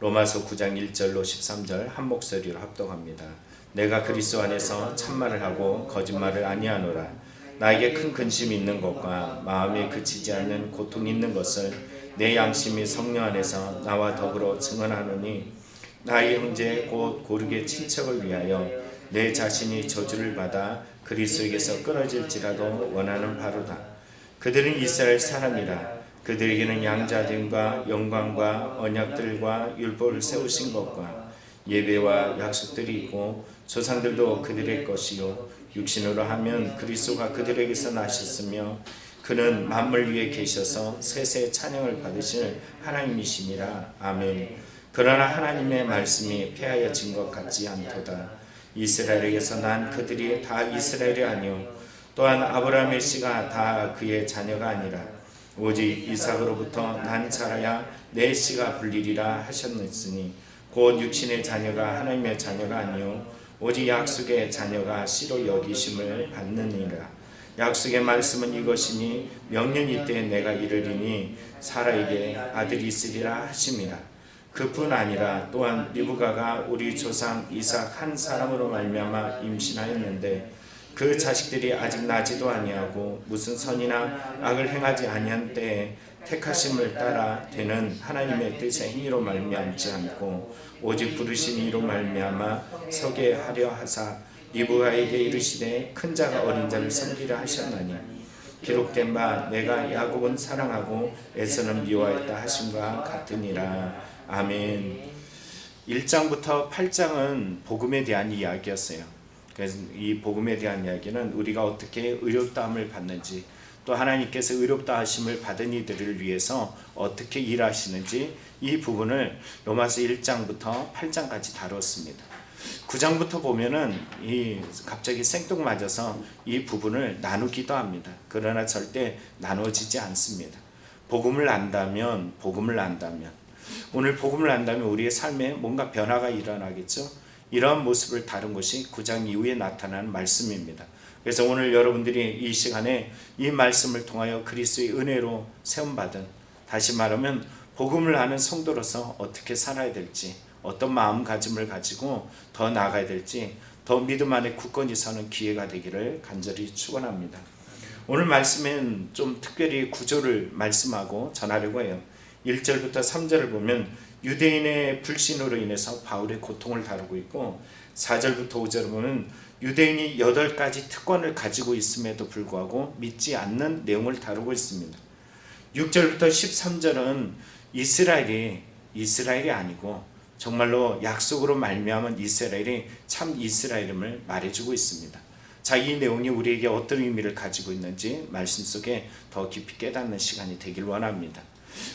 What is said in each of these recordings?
로마서 9장 1절로 13절 한 목소리로 합독합니다. 내가 그리스도 안에서 참말을 하고 거짓말을 아니하노라. 나에게 큰 근심이 있는 것과 마음에 그치지 않는 고통이 있는 것을 내 양심이 성령 안에서 나와 더불어 증언하노니 나의 형제 곧 고르게 친척을 위하여 내 자신이 저주를 받아 그리스도에게서 끊어질지라도 원하는 바로다. 그들은 이스라엘 사람이라. 그들에게는 양자됨과 영광과 언약들과 율법을 세우신 것과 예배와 약속들이 있고 조상들도 그들의 것이요 육신으로 하면 그리스도가 그들에게서 나셨으며 그는 만물 위에 계셔서 세세 찬양을 받으실 하나님이시니라. 아멘. 그러나 하나님의 말씀이 폐하여진 것 같지 않도다. 이스라엘에게서 난 그들이 다 이스라엘이 아니요 또한 아브라함의 씨가 다 그의 자녀가 아니라 오직 이삭으로부터 난 자라야 내 씨가 불리리라 하셨으니 곧 육신의 자녀가 하나님의 자녀가 아니요 오직 약속의 자녀가 씨로 여기심을 받느니라. 약속의 말씀은 이것이니 명년이 때 내가 이르리니 사라에게 아들이 있으리라 하심이라. 그뿐 아니라 또한 리브가가 우리 조상 이삭 한 사람으로 말미암아 임신하였는데 그 자식들이 아직 나지도 아니하고 무슨 선이나 악을 행하지 아니한 때에 택하심을 따라 되는 하나님의 뜻의 행위로 말미암지 않고 오직 부르신 이로 말미암아 서게 하려 하사 리브가에게 이르시되 큰 자가 어린 자를 섬기려 하셨나니 기록된 바 내가 야곱은 사랑하고 에서는 미워했다 하심과 같으니라. 아멘. 1장부터 8장은 복음에 대한 이야기였어요. 그래서 이 복음에 대한 이야기는 우리가 어떻게 의롭다함을 받는지 또 하나님께서 의롭다 하심을 받은 이들을 위해서 어떻게 일하시는지 이 부분을 로마서 1장부터 8장까지 다뤘습니다. 9장부터 보면은 갑자기 생뚱맞아서 이 부분을 나누기도 합니다. 그러나 절대 나눠지지 않습니다. 복음을 안다면 오늘 복음을 안다면 우리의 삶에 뭔가 변화가 일어나겠죠. 이러한 모습을 다룬 것이 9장 이후에 나타나는 말씀입니다. 그래서 오늘 여러분들이 이 시간에 이 말씀을 통하여 그리스도의 은혜로 세움받은, 다시 말하면 복음을 아는 성도로서 어떻게 살아야 될지, 어떤 마음가짐을 가지고 더 나아가야 될지 더 믿음 안에 굳건히 서는 기회가 되기를 간절히 축원합니다. 오늘 말씀엔 좀 특별히 구조를 말씀하고 전하려고 해요. 1절부터 3절을 보면 유대인의 불신으로 인해서 바울의 고통을 다루고 있고 4절부터 5절을 보면 유대인이 8가지 특권을 가지고 있음에도 불구하고 믿지 않는 내용을 다루고 있습니다. 6절부터 13절은 이스라엘이 아니고 정말로 약속으로 말미암은 이스라엘이 참 이스라엘임을 말해주고 있습니다. 자, 이 내용이 우리에게 어떤 의미를 가지고 있는지 말씀 속에 더 깊이 깨닫는 시간이 되길 원합니다.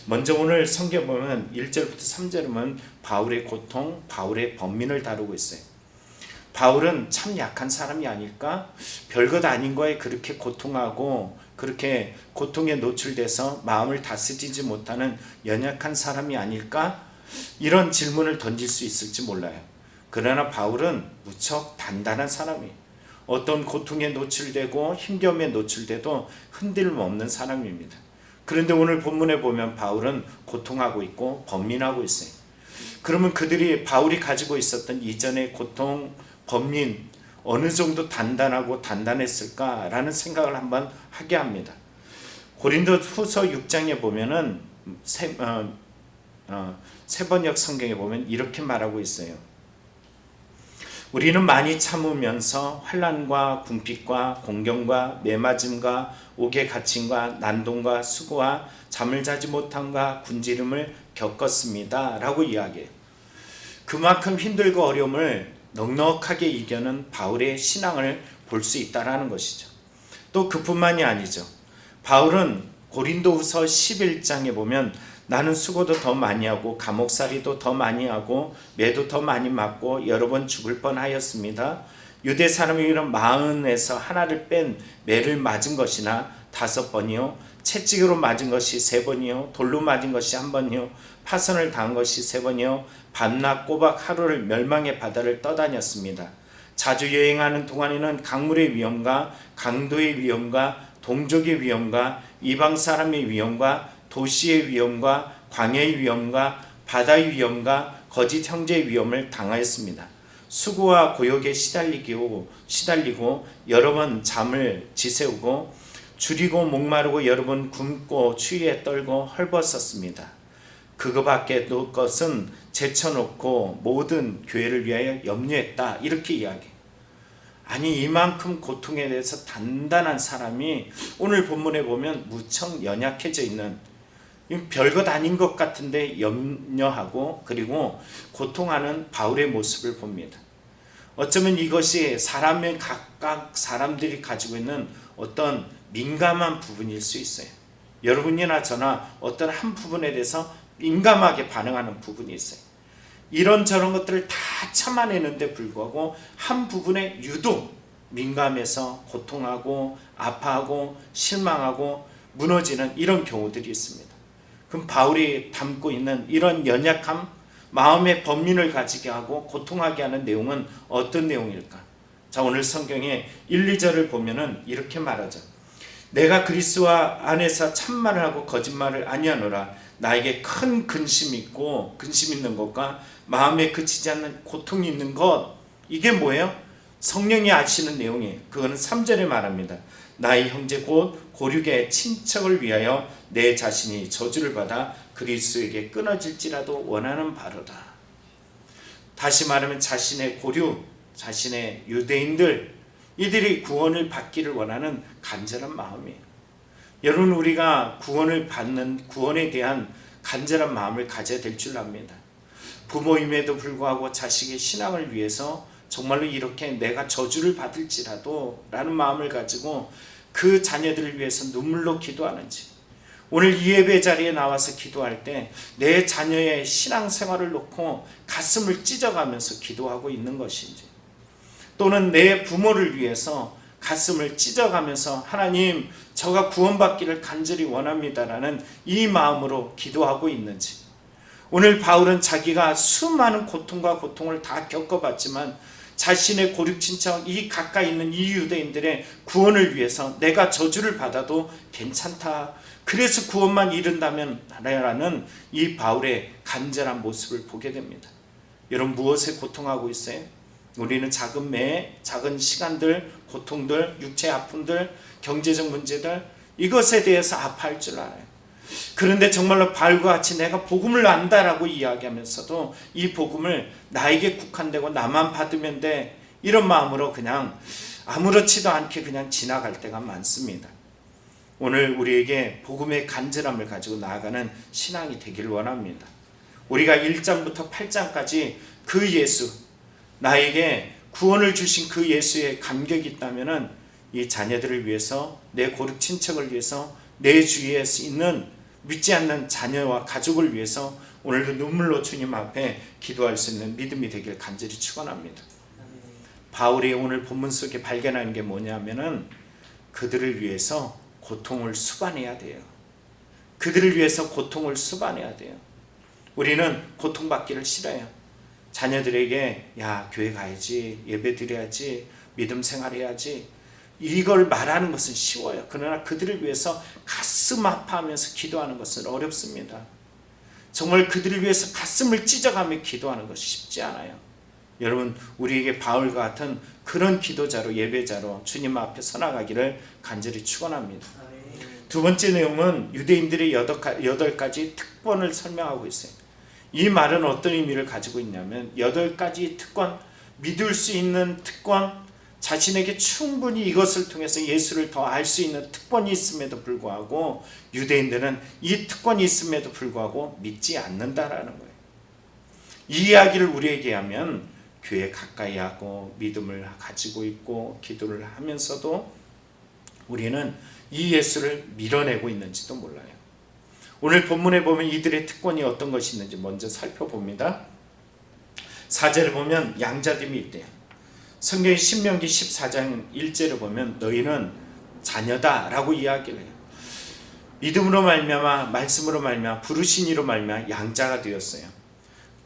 먼저 오늘 성경 보면 1절부터 3절은 바울의 고통, 바울의 번민을 다루고 있어요. 바울은 참 약한 사람이 아닐까? 별것 아닌 거에 그렇게 고통하고 그렇게 고통에 노출돼서 마음을 다스리지 못하는 연약한 사람이 아닐까? 이런 질문을 던질 수 있을지 몰라요. 그러나 바울은 무척 단단한 사람이에요. 어떤 고통에 노출되고 힘겨움에 노출돼도 흔들림 없는 사람입니다. 그런데 오늘 본문에 보면 바울은 고통하고 있고 번민하고 있어요. 그러면 그들이 바울이 가지고 있었던 이전의 고통, 번민 어느 정도 단단하고 단단했을까라는 생각을 한번 하게 합니다. 고린도후서 6장에 보면은 세번역 성경에 보면 이렇게 말하고 있어요. 우리는 많이 참으면서 환난과 궁핍과 공경과 매맞음과 옥에 갇힘과 난동과 수고와 잠을 자지 못함과 군지름을 겪었습니다 라고 이야기해요. 그만큼 힘들고 어려움을 넉넉하게 이겨낸 바울의 신앙을 볼 수 있다는 것이죠. 또 그뿐만이 아니죠. 바울은 고린도후서 11장에 보면 나는 수고도 더 많이 하고 감옥살이도 더 많이 하고 매도 더 많이 맞고 여러 번 죽을 뻔하였습니다. 유대 사람이 이런 40에서 하나를 뺀 매를 맞은 것이나 5번이요 채찍으로 맞은 것이 3번이요 돌로 맞은 것이 1번이요 파선을 당한 것이 3번이요 밤낮 꼬박 하루를 멸망의 바다를 떠다녔습니다. 자주 여행하는 동안에는 강물의 위험과 강도의 위험과 동족의 위험과 이방 사람의 위험과 도시의 위험과 광야의 위험과 바다의 위험과 거짓 형제의 위험을 당하였습니다. 수고와 고역에 시달리고 여러 번 잠을 지새우고 줄이고 목마르고 여러 번 굶고 추위에 떨고 헐벗었습니다. 그거밖에 것은 제쳐놓고 모든 교회를 위하여 염려했다. 이렇게 이야기해요. 아니, 이만큼 고통에 대해서 단단한 사람이 오늘 본문에 보면 무척 연약해져 있는, 별것 아닌 것 같은데 염려하고 그리고 고통하는 바울의 모습을 봅니다. 어쩌면 이것이 각각 사람들이 가지고 있는 어떤 민감한 부분일 수 있어요. 여러분이나 저나 어떤 한 부분에 대해서 민감하게 반응하는 부분이 있어요. 이런저런 것들을 다 참아내는데 불구하고 한 부분에 유독 민감해서 고통하고 아파하고 실망하고 무너지는 이런 경우들이 있습니다. 그럼 바울이 담고 있는 이런 연약함, 마음의 번민을 가지게 하고 고통하게 하는 내용은 어떤 내용일까? 자, 오늘 성경의 1, 2절을 보면은 이렇게 말하죠. 내가 그리스도 안에서 참말을 하고 거짓말을 아니하노라. 나에게 큰 근심 있는 것과 마음에 그치지 않는 고통이 있는 것. 이게 뭐예요? 성령이 아시는 내용이에요. 그거는 3절에 말합니다. 나의 형제 곧 고륙의 친척을 위하여 내 자신이 저주를 받아 그리스도에게 끊어질지라도 원하는 바로다. 다시 말하면 자신의 고륙, 자신의 유대인들, 이들이 구원을 받기를 원하는 간절한 마음이에요. 여러분, 우리가 구원을 받는 구원에 대한 간절한 마음을 가져야 될 줄 압니다. 부모임에도 불구하고 자식의 신앙을 위해서 정말로 이렇게 내가 저주를 받을지라도 라는 마음을 가지고 그 자녀들을 위해서 눈물로 기도하는지, 오늘 이 예배 자리에 나와서 기도할 때 내 자녀의 신앙생활을 놓고 가슴을 찢어가면서 기도하고 있는 것인지, 또는 내 부모를 위해서 가슴을 찢어가면서 하나님, 저가 구원받기를 간절히 원합니다라는 이 마음으로 기도하고 있는지. 오늘 바울은 자기가 수많은 고통을 다 겪어봤지만 자신의 고륙친척, 이 가까이 있는 이 유대인들의 구원을 위해서 내가 저주를 받아도 괜찮다, 그래서 구원만 이룬다면 라는 이 바울의 간절한 모습을 보게 됩니다. 여러분, 무엇에 고통하고 있어요? 우리는 작은 매, 작은 시간들, 고통들, 육체 아픔들, 경제적 문제들, 이것에 대해서 아파할 줄 알아요. 그런데 정말로 바울과 같이 내가 복음을 안다라고 이야기하면서도 이 복음을 나에게 국한되고 나만 받으면 돼, 이런 마음으로 그냥 아무렇지도 않게 그냥 지나갈 때가 많습니다. 오늘 우리에게 복음의 간절함을 가지고 나아가는 신앙이 되기를 원합니다. 우리가 1장부터 8장까지 그 예수, 나에게 구원을 주신 그 예수의 감격이 있다면 이 자녀들을 위해서, 내 고륙 친척을 위해서, 내 주위에 있는 믿지 않는 자녀와 가족을 위해서 오늘도 눈물로 주님 앞에 기도할 수 있는 믿음이 되길 간절히 축원합니다. 바울이 오늘 본문 속에 발견하는 게 뭐냐면은 그들을 위해서 고통을 수반해야 돼요. 그들을 위해서 고통을 수반해야 돼요. 우리는 고통받기를 싫어해요. 자녀들에게 야, 교회 가야지, 예배 드려야지, 믿음 생활해야지, 이걸 말하는 것은 쉬워요. 그러나 그들을 위해서 가슴 아파하면서 기도하는 것은 어렵습니다. 정말 그들을 위해서 가슴을 찢어가며 기도하는 것이 쉽지 않아요. 여러분, 우리에게 바울과 같은 그런 기도자로, 예배자로 주님 앞에 서나가기를 간절히 축원합니다. 두 번째 내용은 유대인들의 8가지 특권을 설명하고 있어요. 이 말은 어떤 의미를 가지고 있냐면 8가지 특권, 믿을 수 있는 특권, 자신에게 충분히 이것을 통해서 예수를 더 알 수 있는 특권이 있음에도 불구하고 유대인들은 이 특권이 있음에도 불구하고 믿지 않는다라는 거예요. 이 이야기를 우리에게 하면 교회 가까이 하고 믿음을 가지고 있고 기도를 하면서도 우리는 이 예수를 밀어내고 있는지도 몰라요. 오늘 본문에 보면 이들의 특권이 어떤 것이 있는지 먼저 살펴봅니다. 4절을 보면 양자됨이 있대요. 성경의 신명기 14장 1절을 보면 너희는 자녀다 라고 이야기를 해요. 믿음으로 말미암아, 말씀으로 말미암아, 부르신 이로 말미암아 양자가 되었어요.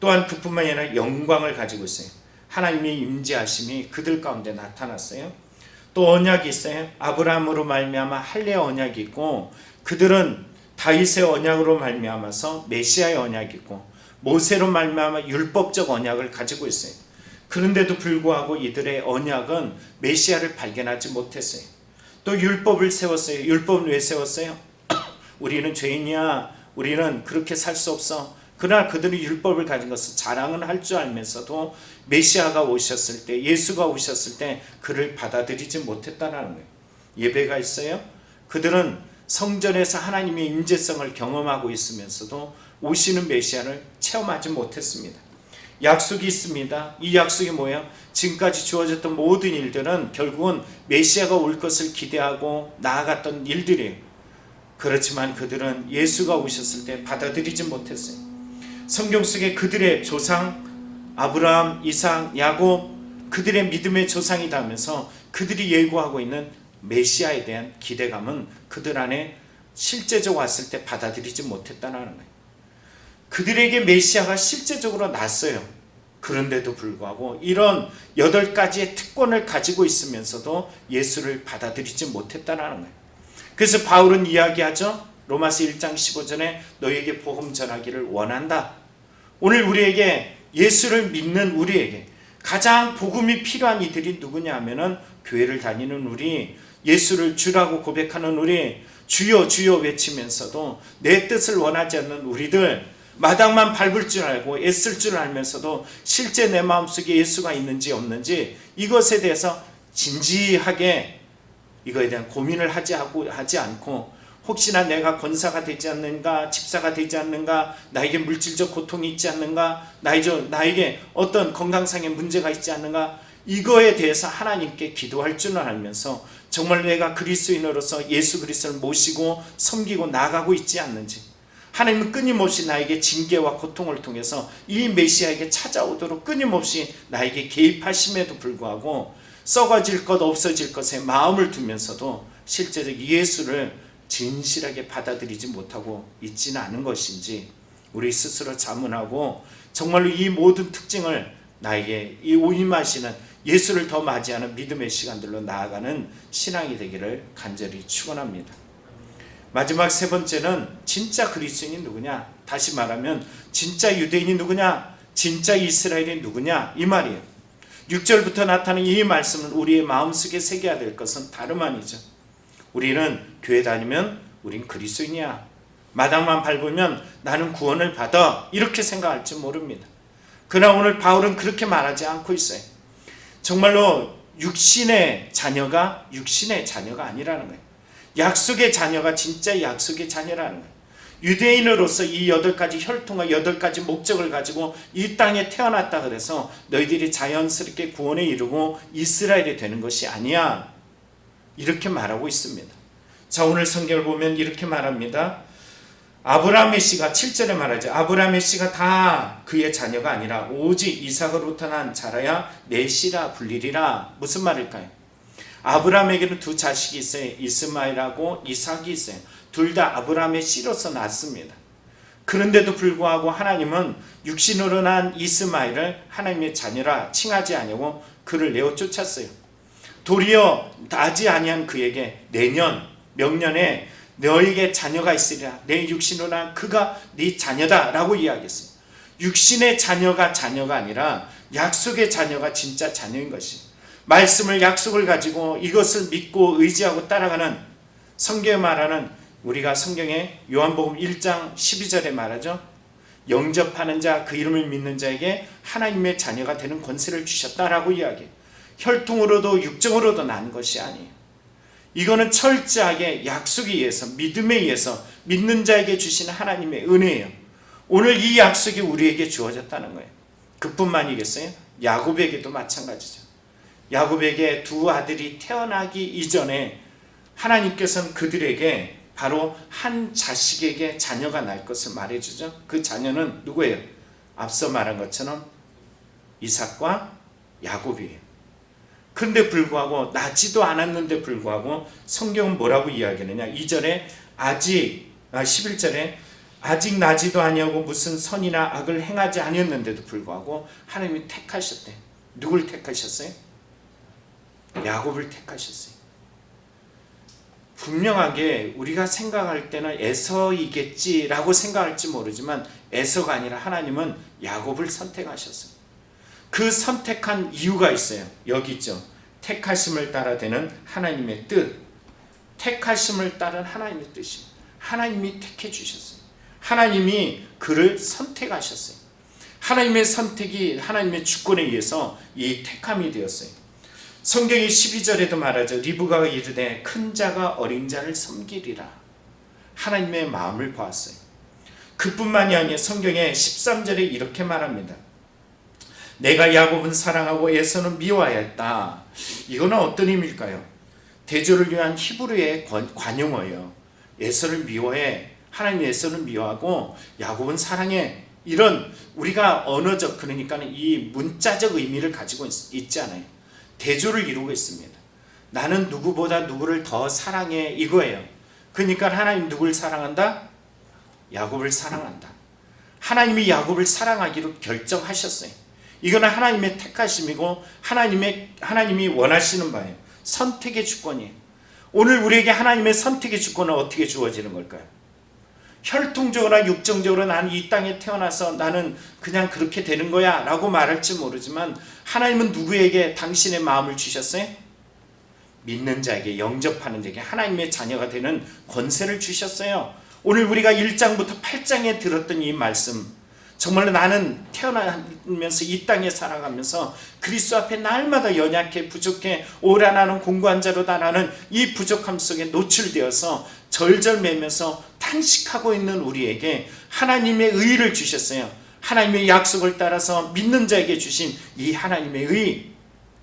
또한 그뿐만 아니라 영광을 가지고 있어요. 하나님의 임재하심이 그들 가운데 나타났어요. 또 언약이 있어요. 아브라함으로 말미암아 할례 언약이 있고, 그들은 다윗의 언약으로 말미암아서 메시아의 언약이 있고, 모세로 말미암아 율법적 언약을 가지고 있어요. 그런데도 불구하고 이들의 언약은 메시아를 발견하지 못했어요. 또 율법을 세웠어요. 율법은 왜 세웠어요? 우리는 죄인이야. 우리는 그렇게 살 수 없어. 그러나 그들이 율법을 가진 것을 자랑은 할 줄 알면서도 메시아가 오셨을 때, 예수가 오셨을 때 그를 받아들이지 못했다는 거예요. 예배가 있어요. 그들은 성전에서 하나님의 임재성을 경험하고 있으면서도 오시는 메시아를 체험하지 못했습니다. 약속이 있습니다. 이 약속이 뭐예요? 지금까지 주어졌던 모든 일들은 결국은 메시아가 올 것을 기대하고 나아갔던 일들이에요. 그렇지만 그들은 예수가 오셨을 때 받아들이지 못했어요. 성경 속에 그들의 조상 아브라함, 이삭, 야곱, 그들의 믿음의 조상이다 하면서 그들이 예고하고 있는 메시아에 대한 기대감은 그들 안에 실제적으로 왔을 때 받아들이지 못했다는 거예요. 그들에게 메시아가 실제적으로 났어요. 그런데도 불구하고 이런 8가지의 특권을 가지고 있으면서도 예수를 받아들이지 못했다는 거예요. 그래서 바울은 이야기하죠. 로마서 1장 15절에 너희에게 복음 전하기를 원한다. 오늘 우리에게 예수를 믿는 우리에게 가장 복음이 필요한 이들이 누구냐 하면은 교회를 다니는 우리, 예수를 주라고 고백하는 우리, 주여 주여 외치면서도 내 뜻을 원하지 않는 우리들, 마당만 밟을 줄 알고 애쓸 줄 알면서도 실제 내 마음속에 예수가 있는지 없는지 이것에 대해서 진지하게 이거에 대한 고민을 하지 않고 혹시나 내가 권사가 되지 않는가, 집사가 되지 않는가, 나에게 물질적 고통이 있지 않는가, 나에게 어떤 건강상의 문제가 있지 않는가, 이거에 대해서 하나님께 기도할 줄은 알면서 정말 내가 그리스도인으로서 예수 그리스도를 모시고 섬기고 나아가고 있지 않는지, 하나님은 끊임없이 나에게 징계와 고통을 통해서 이 메시아에게 찾아오도록 끊임없이 나에게 개입하심에도 불구하고 썩어질 것 없어질 것에 마음을 두면서도 실제적 예수를 진실하게 받아들이지 못하고 있지는 않은 것인지 우리 스스로 자문하고 정말로 이 모든 특징을 나에게 이 오임하시는 예수를 더 맞이하는 믿음의 시간들로 나아가는 신앙이 되기를 간절히 축원합니다. 마지막 3번째는 진짜 그리스도인이 누구냐? 다시 말하면 진짜 유대인이 누구냐? 진짜 이스라엘이 누구냐? 이 말이에요. 6절부터 나타나는 이 말씀은 우리의 마음속에 새겨야 될 것은 다름 아니죠. 우리는 교회 다니면 우린 그리스도인이야. 마당만 밟으면 나는 구원을 받아. 이렇게 생각할지 모릅니다. 그러나 오늘 바울은 그렇게 말하지 않고 있어요. 정말로 육신의 자녀가 아니라는 거예요. 약속의 자녀가 진짜 약속의 자녀라는 거예요. 유대인으로서 이 8가지 혈통과 8가지 목적을 가지고 이 땅에 태어났다 그래서 너희들이 자연스럽게 구원에 이르고 이스라엘이 되는 것이 아니야. 이렇게 말하고 있습니다. 자, 오늘 성경을 보면 이렇게 말합니다. 아브라함의 씨가 7절에 말하죠. 아브라함의 씨가 다 그의 자녀가 아니라 오직 이삭으로부터 난 자라야 내 씨라 불리리라. 무슨 말일까요? 아브라함에게는 2 자식이 있어요. 이스마엘하고 이삭이 있어요. 둘 다 아브라함의 씨로서 낳습니다. 그런데도 불구하고 하나님은 육신으로 난 이스마엘을 하나님의 자녀라 칭하지 아니하고 그를 내어 쫓았어요. 도리어 나지 아니한 그에게 내년 명년에 너에게 자녀가 있으리라. 내 육신으로 난 그가 네 자녀다 라고 이야기했어요. 육신의 자녀가 아니라 약속의 자녀가 진짜 자녀인 것이, 말씀을 약속을 가지고 이것을 믿고 의지하고 따라가는, 성경에 말하는, 우리가 성경에 요한복음 1장 12절에 말하죠. 영접하는 자, 그 이름을 믿는 자에게 하나님의 자녀가 되는 권세를 주셨다라고 이야기해요. 혈통으로도 육정으로도 난 것이 아니에요. 이거는 철저하게 약속에 의해서, 믿음에 의해서 믿는 자에게 주시는 하나님의 은혜예요. 오늘 이 약속이 우리에게 주어졌다는 거예요. 그뿐만이겠어요? 야곱에게도 마찬가지죠. 야곱에게 2 아들이 태어나기 이전에 하나님께서는 그들에게 바로 한 자식에게 자녀가 날 것을 말해주죠. 그 자녀는 누구예요? 앞서 말한 것처럼 이삭과 야곱이에요. 그런데 불구하고 나지도 않았는데 불구하고 성경은 뭐라고 이야기하느냐? 2절에 11절에 아직 나지도 아니하고 무슨 선이나 악을 행하지 아니었는데도 불구하고 하나님이 택하셨대. 누굴 택하셨어요? 야곱을 택하셨어요. 분명하게 우리가 생각할 때는 에서이겠지라고 생각할지 모르지만 에서가 아니라 하나님은 야곱을 선택하셨어요. 그 선택한 이유가 있어요. 여기 있죠. 택하심을 따라 되는 하나님의 뜻. 택하심을 따른 하나님의 뜻이 하나님이 택해 주셨어요. 하나님이 그를 선택하셨어요. 하나님의 선택이 하나님의 주권에 의해서 이 택함이 되었어요. 성경이 12절에도 말하죠. 리브가가 이르되 큰 자가 어린 자를 섬기리라. 하나님의 마음을 보았어요. 그뿐만이 아니라 성경에 13절에 이렇게 말합니다. 내가 야곱은 사랑하고 에서는 미워하였다. 이거는 어떤 의미일까요? 대조를 위한 히브리의 관용어예요. 에서를 미워해. 하나님 에서는 미워하고 야곱은 사랑해. 이런 우리가 언어적, 그러니까 이 문자적 의미를 가지고 있지 않아요. 대조를 이루고 있습니다. 나는 누구보다 누구를 더 사랑해, 이거예요. 그러니까 하나님 누구를 사랑한다? 야곱을 사랑한다. 하나님이 야곱을 사랑하기로 결정하셨어요. 이거는 하나님의 택하심이고 하나님이 원하시는 바예요. 선택의 주권이에요. 오늘 우리에게 하나님의 선택의 주권은 어떻게 주어지는 걸까요? 혈통적으로나 육정적으로 나는 이 땅에 태어나서 나는 그냥 그렇게 되는 거야 라고 말할지 모르지만 하나님은 누구에게 당신의 마음을 주셨어요? 믿는 자에게, 영접하는 자에게 하나님의 자녀가 되는 권세를 주셨어요. 오늘 우리가 1장부터 8장에 들었던 이 말씀, 정말로 나는 태어나면서 이 땅에 살아가면서 그리스도 앞에 날마다 연약해 부족해 오라 나는 공고한 자로다 라는 이 부족함 속에 노출되어서 절절매면서 탄식하고 있는 우리에게 하나님의 의를 주셨어요. 하나님의 약속을 따라서 믿는 자에게 주신 이 하나님의 의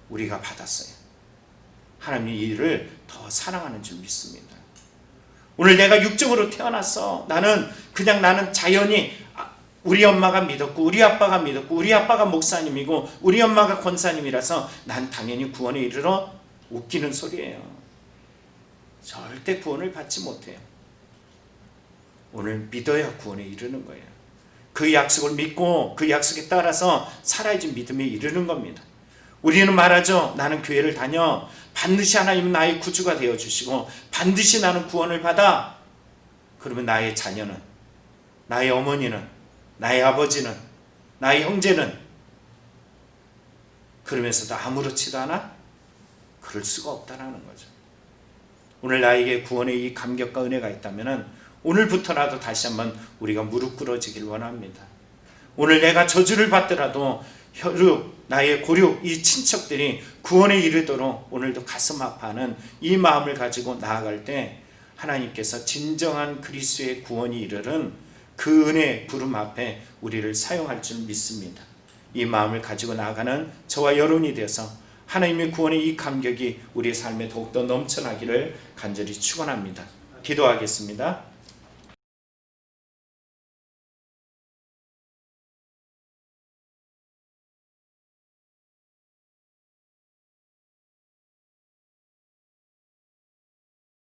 우리가 받았어요. 하나님의 일을 더 사랑하는 줄 믿습니다. 오늘 내가 육적으로 태어났어. 나는 자연히 우리 엄마가 믿었고 우리 아빠가 믿었고 우리 아빠가 목사님이고 우리 엄마가 권사님이라서 난 당연히 구원에 이르러 웃기는 소리예요. 절대 구원을 받지 못해요. 오늘 믿어야 구원에 이르는 거예요. 그 약속을 믿고 그 약속에 따라서 살아야지 믿음에 이르는 겁니다. 우리는 말하죠. 나는 교회를 다녀. 반드시 하나님은 나의 구주가 되어주시고 반드시 나는 구원을 받아. 그러면 나의 자녀는, 나의 어머니는, 나의 아버지는, 나의 형제는 그러면서도 아무렇지도 않아? 그럴 수가 없다는 거죠. 오늘 나에게 구원의 이 감격과 은혜가 있다면 오늘부터라도 다시 한번 우리가 무릎 꿇어지길 원합니다. 오늘 내가 저주를 받더라도 혈육, 나의 고륙, 이 친척들이 구원에 이르도록 오늘도 가슴 아파하는 이 마음을 가지고 나아갈 때 하나님께서 진정한 그리스도의 구원이 이르는 그 은혜 부름 앞에 우리를 사용할 줄 믿습니다. 이 마음을 가지고 나아가는 저와 여러분이 되어서 하나님의 구원의 이 감격이 우리의 삶에 더욱더 넘쳐나기를 간절히 축원합니다. 기도하겠습니다.